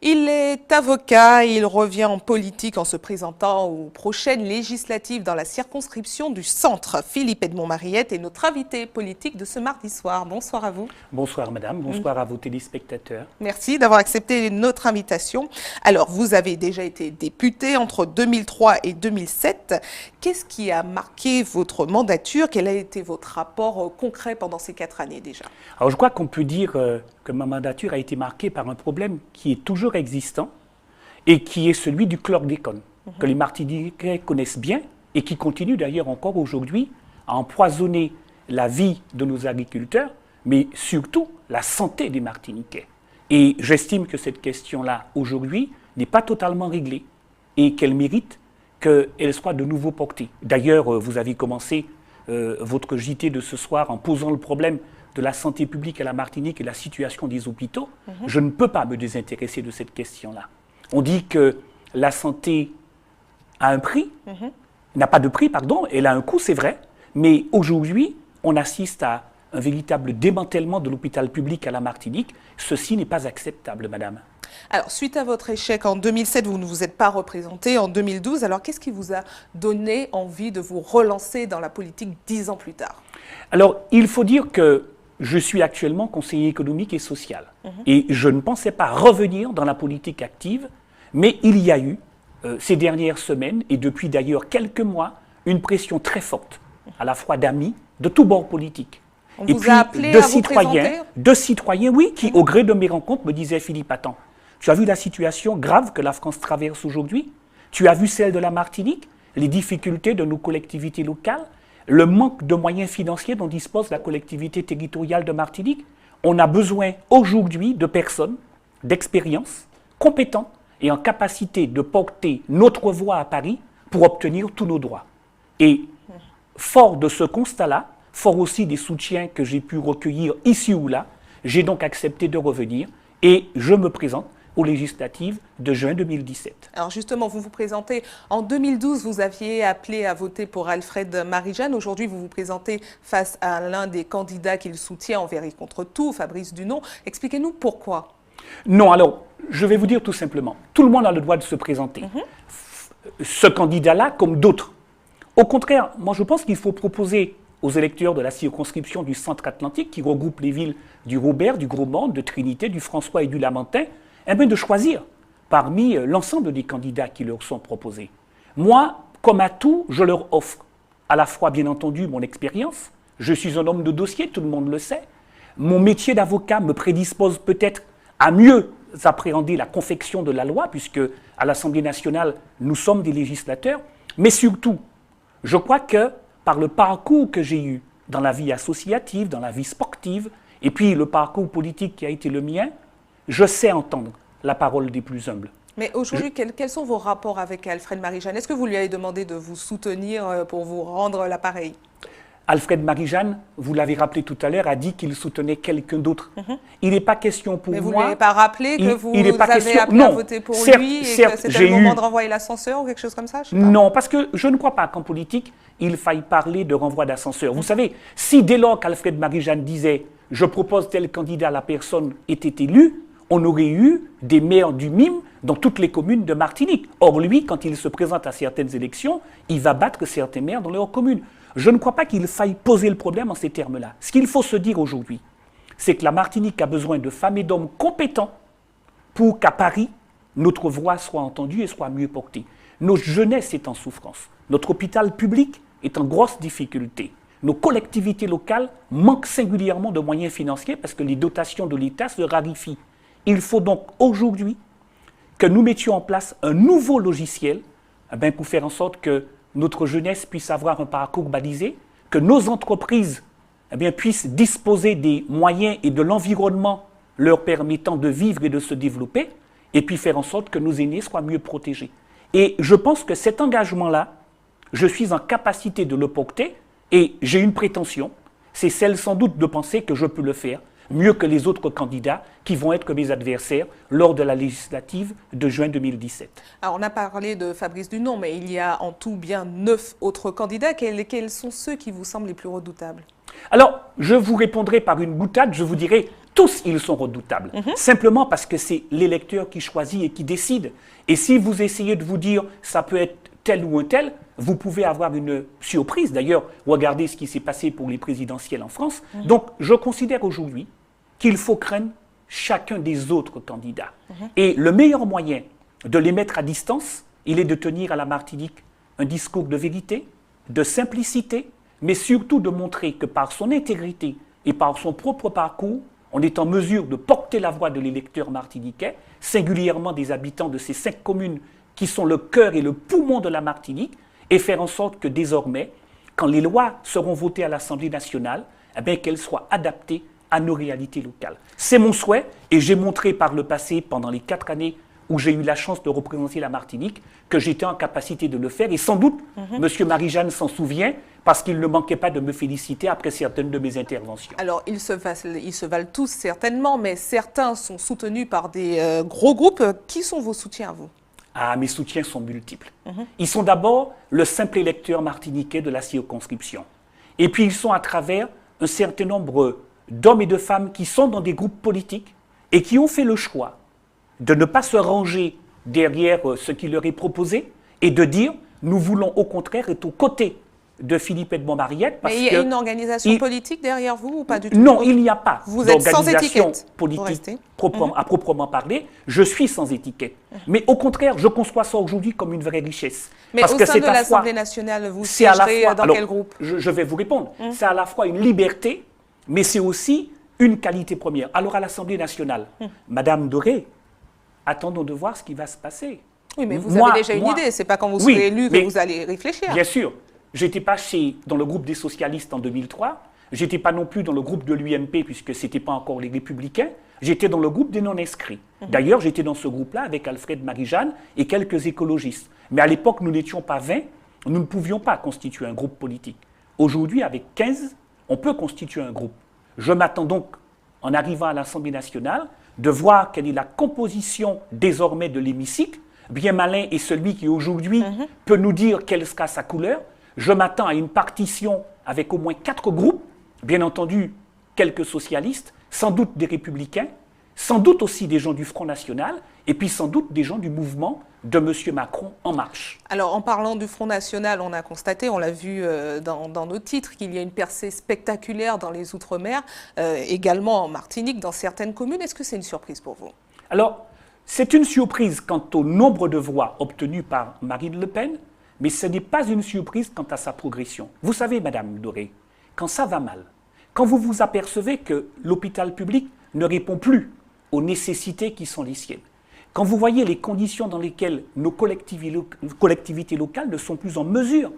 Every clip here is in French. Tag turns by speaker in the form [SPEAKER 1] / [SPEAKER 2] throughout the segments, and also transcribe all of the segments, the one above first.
[SPEAKER 1] Il est avocat et il revient en politique en se présentant aux prochaines législatives dans la circonscription du Centre. Philippe Edmond-Mariette est notre invité politique de ce mardi soir. Bonsoir à vous.
[SPEAKER 2] Bonsoir madame, bonsoir à vos téléspectateurs.
[SPEAKER 1] Merci d'avoir accepté notre invitation. Alors, vous avez déjà été député entre 2003 et 2007. Qu'est-ce qui a marqué votre mandature? Quel a été votre rapport concret pendant ces 4 années déjà?
[SPEAKER 2] Alors je crois qu'on peut dire que ma mandature a été marquée par un problème qui est toujours existant et qui est celui du chlordécone, que les Martiniquais connaissent bien et qui continue d'ailleurs encore aujourd'hui à empoisonner la vie de nos agriculteurs, mais surtout la santé des Martiniquais. Et j'estime que cette question-là, aujourd'hui, n'est pas totalement réglée et qu'elle mérite qu'elle soit de nouveau portée. D'ailleurs, vous avez commencé votre JT de ce soir en posant le problème de la santé publique à la Martinique et la situation des hôpitaux. Je ne peux pas me désintéresser de cette question-là. On dit que la santé a un prix, n'a pas de prix, pardon, elle a un coût, c'est vrai, mais aujourd'hui, on assiste à un véritable démantèlement de l'hôpital public à la Martinique. Ceci n'est pas acceptable, madame.
[SPEAKER 1] Alors, suite à votre échec en 2007, vous ne vous êtes pas représenté en 2012. Alors, qu'est-ce qui vous a donné envie de vous relancer dans la politique 10 ans plus tard?
[SPEAKER 2] Alors, il faut dire que je suis actuellement conseiller économique et social. Et je ne pensais pas revenir dans la politique active, mais il y a eu, ces dernières semaines, et depuis d'ailleurs quelques mois, une pression très forte, à la fois d'amis, de tous bords politiques.
[SPEAKER 1] On
[SPEAKER 2] et
[SPEAKER 1] vous
[SPEAKER 2] puis
[SPEAKER 1] a appelé
[SPEAKER 2] de
[SPEAKER 1] à vous
[SPEAKER 2] citoyens, oui, qui, au gré de mes rencontres, me disaient « Philippe, attends, tu as vu la situation grave que la France traverse aujourd'hui? Tu as vu celle de la Martinique, les difficultés de nos collectivités locales, le manque de moyens financiers dont dispose la collectivité territoriale de Martinique. On a besoin aujourd'hui de personnes, d'expérience, compétentes et en capacité de porter notre voix à Paris pour obtenir tous nos droits. » Et fort de ce constat-là, fort aussi des soutiens que j'ai pu recueillir ici ou là, j'ai donc accepté de revenir et je me présente aux législatives de juin 2017.
[SPEAKER 1] Alors justement, vous vous présentez, en 2012, vous aviez appelé à voter pour Alfred Marie-Jeanne. Aujourd'hui, vous vous présentez face à l'un des candidats qu'il soutient envers et contre tout, Fabrice Dunon. Expliquez-nous pourquoi.
[SPEAKER 2] Non, alors, je vais vous dire tout simplement, tout le monde a le droit de se présenter. Ce candidat-là, comme d'autres. Au contraire, moi je pense qu'il faut proposer aux électeurs de la circonscription du Centre Atlantique, qui regroupe les villes du Robert, du Gros-Morne, de Trinité, du François et du Lamentin, eh bien de choisir parmi l'ensemble des candidats qui leur sont proposés. Moi, comme atout, je leur offre à la fois, bien entendu, mon expérience. Je suis un homme de dossier, tout le monde le sait. Mon métier d'avocat me prédispose peut-être à mieux appréhender la confection de la loi, puisque à l'Assemblée nationale, nous sommes des législateurs. Mais surtout, je crois que par le parcours que j'ai eu dans la vie associative, dans la vie sportive, et puis le parcours politique qui a été le mien, je sais entendre la parole des plus humbles.
[SPEAKER 1] Mais aujourd'hui, quels sont vos rapports avec Alfred Marie-Jeanne? Est-ce que vous lui avez demandé de vous soutenir pour vous rendre l'appareil?
[SPEAKER 2] Alfred Marie-Jeanne, vous l'avez rappelé tout à l'heure, a dit qu'il soutenait quelqu'un d'autre. Il n'est pas question pour moi...
[SPEAKER 1] Mais vous ne l'avez pas rappelé que vous avez appelé à voter pour lui et que c'était le moment de renvoyer l'ascenseur ou quelque chose comme ça?
[SPEAKER 2] Non, parce que je ne crois pas qu'en politique, il faille parler de renvoi d'ascenseur. Vous savez, si dès lors qu'Alfred Marie-Jeanne disait « je propose tel candidat, la personne était élue », on aurait eu des maires du MIM dans toutes les communes de Martinique. Or, lui, quand il se présente à certaines élections, il va battre certains maires dans leurs communes. Je ne crois pas qu'il faille poser le problème en ces termes-là. Ce qu'il faut se dire aujourd'hui, c'est que la Martinique a besoin de femmes et d'hommes compétents pour qu'à Paris, notre voix soit entendue et soit mieux portée. Notre jeunesse est en souffrance. Notre hôpital public est en grosse difficulté. Nos collectivités locales manquent singulièrement de moyens financiers parce que les dotations de l'État se raréfient. Il faut donc aujourd'hui que nous mettions en place un nouveau logiciel pour faire en sorte que notre jeunesse puisse avoir un parcours balisé, que nos entreprises puissent disposer des moyens et de l'environnement leur permettant de vivre et de se développer, et puis faire en sorte que nos aînés soient mieux protégés. Et je pense que cet engagement-là, je suis en capacité de le porter, et j'ai une prétention, c'est celle sans doute de penser que je peux le faire, mieux que les autres candidats qui vont être mes adversaires lors de la législative de juin 2017.
[SPEAKER 1] Alors, on a parlé de Fabrice Dunon, mais il y a en tout bien 9 autres candidats. Quels sont ceux qui vous semblent les plus redoutables?
[SPEAKER 2] Alors, je vous répondrai par une boutade, je vous dirai Tous, ils sont redoutables. Simplement parce que c'est l'électeur qui choisit et qui décide. Et si vous essayez de vous dire, ça peut être tel ou un tel, vous pouvez avoir une surprise. D'ailleurs, regardez ce qui s'est passé pour les présidentielles en France. Donc, je considère aujourd'hui qu'il faut craindre chacun des autres candidats. Et le meilleur moyen de les mettre à distance, il est de tenir à la Martinique un discours de vérité, de simplicité, mais surtout de montrer que par son intégrité et par son propre parcours, on est en mesure de porter la voix de l'électeur martiniquais, singulièrement des habitants de ces 5 communes qui sont le cœur et le poumon de la Martinique, et faire en sorte que désormais, quand les lois seront votées à l'Assemblée nationale, eh bien, qu'elles soient adaptées à nos réalités locales. C'est mon souhait, et j'ai montré par le passé, pendant les 4 années où j'ai eu la chance de représenter la Martinique, que j'étais en capacité de le faire. Et sans doute, M. Marie-Jeanne s'en souvient, parce qu'il ne manquait pas de me féliciter après certaines de mes interventions.
[SPEAKER 1] Alors, ils se valent tous certainement, mais certains sont soutenus par des gros groupes. Qui sont vos soutiens à vous?
[SPEAKER 2] Ah, mes soutiens sont multiples. Ils sont d'abord le simple électeur martiniquais de la circonscription. Et puis, ils sont à travers un certain nombre d'hommes et de femmes qui sont dans des groupes politiques et qui ont fait le choix de ne pas se ranger derrière ce qui leur est proposé et de dire, nous voulons au contraire être aux côtés de Philippe Edmond Mariette.
[SPEAKER 1] Mais il y a une organisation politique derrière vous ou pas du tout?
[SPEAKER 2] Non, il n'y a pas
[SPEAKER 1] vous êtes sans
[SPEAKER 2] d'organisation
[SPEAKER 1] étiquette
[SPEAKER 2] politique à proprement parler. Je suis sans étiquette. Mais au contraire, je conçois ça aujourd'hui comme une vraie richesse.
[SPEAKER 1] Mais parce au sein de l'Assemblée nationale, vous siégerez dans quel groupe?
[SPEAKER 2] Je vais vous répondre. C'est à la fois une liberté, mais c'est aussi une qualité première. Alors à l'Assemblée nationale, Madame Doré, attendons de voir ce qui va se passer.
[SPEAKER 1] Oui, mais vous avez déjà une idée. Ce n'est pas quand vous serez élu que vous allez réfléchir.
[SPEAKER 2] Bien sûr. Je n'étais pas dans le groupe des socialistes en 2003. Je n'étais pas non plus dans le groupe de l'UMP, puisque ce n'était pas encore les Républicains. J'étais dans le groupe des non-inscrits. D'ailleurs, j'étais dans ce groupe-là avec Alfred Marie-Jeanne et quelques écologistes. Mais à l'époque, nous n'étions pas 20. Nous ne pouvions pas constituer un groupe politique. Aujourd'hui, avec 15, on peut constituer un groupe. Je m'attends donc, en arrivant à l'Assemblée nationale, de voir quelle est la composition désormais de l'hémicycle. Bien malin est celui qui aujourd'hui peut nous dire quelle sera sa couleur. Je m'attends à une partition avec au moins 4 groupes, bien entendu quelques socialistes, sans doute des républicains, sans doute aussi des gens du Front National, et puis sans doute des gens du mouvement de M. Macron En Marche.
[SPEAKER 1] Alors, en parlant du Front National, on a constaté, on l'a vu dans nos titres, qu'il y a une percée spectaculaire dans les Outre-mer, également en Martinique, dans certaines communes. Est-ce que c'est une surprise pour vous?
[SPEAKER 2] Alors, c'est une surprise quant au nombre de voix obtenues par Marine Le Pen, mais ce n'est pas une surprise quant à sa progression. Vous savez, Madame Doré, quand ça va mal, quand vous vous apercevez que l'hôpital public ne répond plus aux nécessités qui sont les siennes, quand vous voyez les conditions dans lesquelles nos collectivités locales ne sont plus en mesure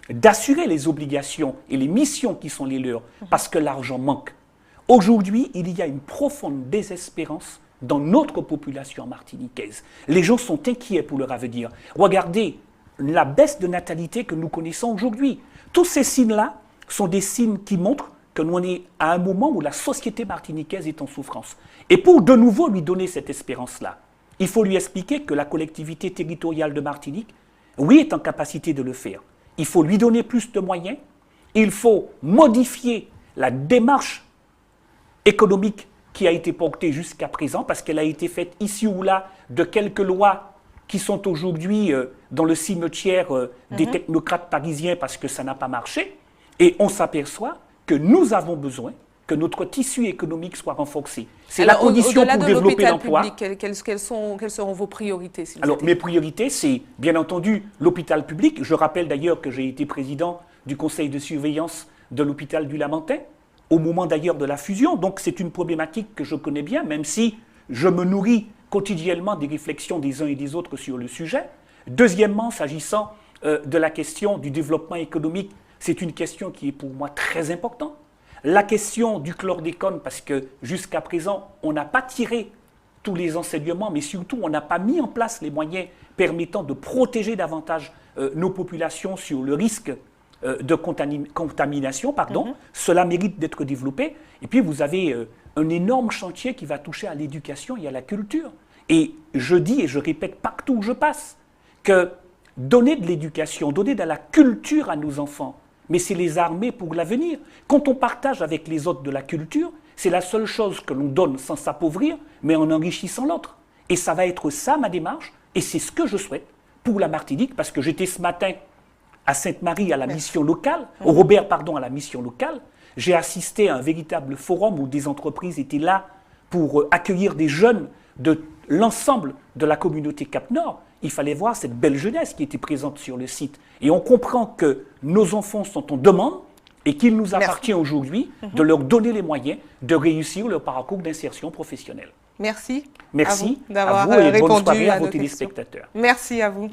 [SPEAKER 2] d'assurer les obligations et les missions qui sont les leurs, parce que l'argent manque, aujourd'hui, il y a une profonde désespérance dans notre population martiniquaise. Les gens sont inquiets pour leur avenir. Regardez la baisse de natalité que nous connaissons aujourd'hui. Tous ces signes-là sont des signes qui montrent que nous sommes à un moment où la société martiniquaise est en souffrance. Et pour de nouveau lui donner cette espérance-là, il faut lui expliquer que la collectivité territoriale de Martinique, oui, est en capacité de le faire. Il faut lui donner plus de moyens, il faut modifier la démarche économique qui a été portée jusqu'à présent, parce qu'elle a été faite ici ou là de quelques lois qui sont aujourd'hui dans le cimetière des technocrates parisiens parce que ça n'a pas marché. Et on s'aperçoit que nous avons besoin que notre tissu économique soit renforcé. C'est la condition pour développer l'emploi.
[SPEAKER 1] Quelles seront vos priorités?
[SPEAKER 2] Alors, mes priorités, c'est bien entendu l'hôpital public. Je rappelle d'ailleurs que j'ai été président du conseil de surveillance de l'hôpital du Lamentin, au moment d'ailleurs de la fusion. Donc, c'est une problématique que je connais bien, même si je me nourris quotidiennement des réflexions des uns et des autres sur le sujet. Deuxièmement, s'agissant de la question du développement économique, c'est une question qui est pour moi très importante. La question du chlordécone, parce que jusqu'à présent, on n'a pas tiré tous les enseignements, mais surtout, on n'a pas mis en place les moyens permettant de protéger davantage nos populations sur le risque de contamination. Cela mérite d'être développé. Et puis, vous avez un énorme chantier qui va toucher à l'éducation et à la culture. Et je dis et je répète partout où je passe que donner de l'éducation, donner de la culture à nos enfants, mais c'est les armer pour l'avenir. Quand on partage avec les autres de la culture, c'est la seule chose que l'on donne sans s'appauvrir, mais en enrichissant l'autre. Et ça va être ça ma démarche, et c'est ce que je souhaite pour la Martinique, parce que j'étais ce matin à Sainte-Marie à la mission locale, au Robert, pardon, à la mission locale. J'ai assisté à un véritable forum où des entreprises étaient là pour accueillir des jeunes de l'ensemble de la communauté Cap-Nord. Il fallait voir cette belle jeunesse qui était présente sur le site. Et on comprend que nos enfants sont en demande et qu'il nous appartient aujourd'hui de leur donner les moyens de réussir leur parcours d'insertion professionnelle.
[SPEAKER 1] Merci.
[SPEAKER 2] Merci
[SPEAKER 1] d'avoir
[SPEAKER 2] à vous et bonne
[SPEAKER 1] répondu
[SPEAKER 2] soirée à
[SPEAKER 1] à
[SPEAKER 2] vos
[SPEAKER 1] nos questions.
[SPEAKER 2] téléspectateurs.
[SPEAKER 1] Merci à vous.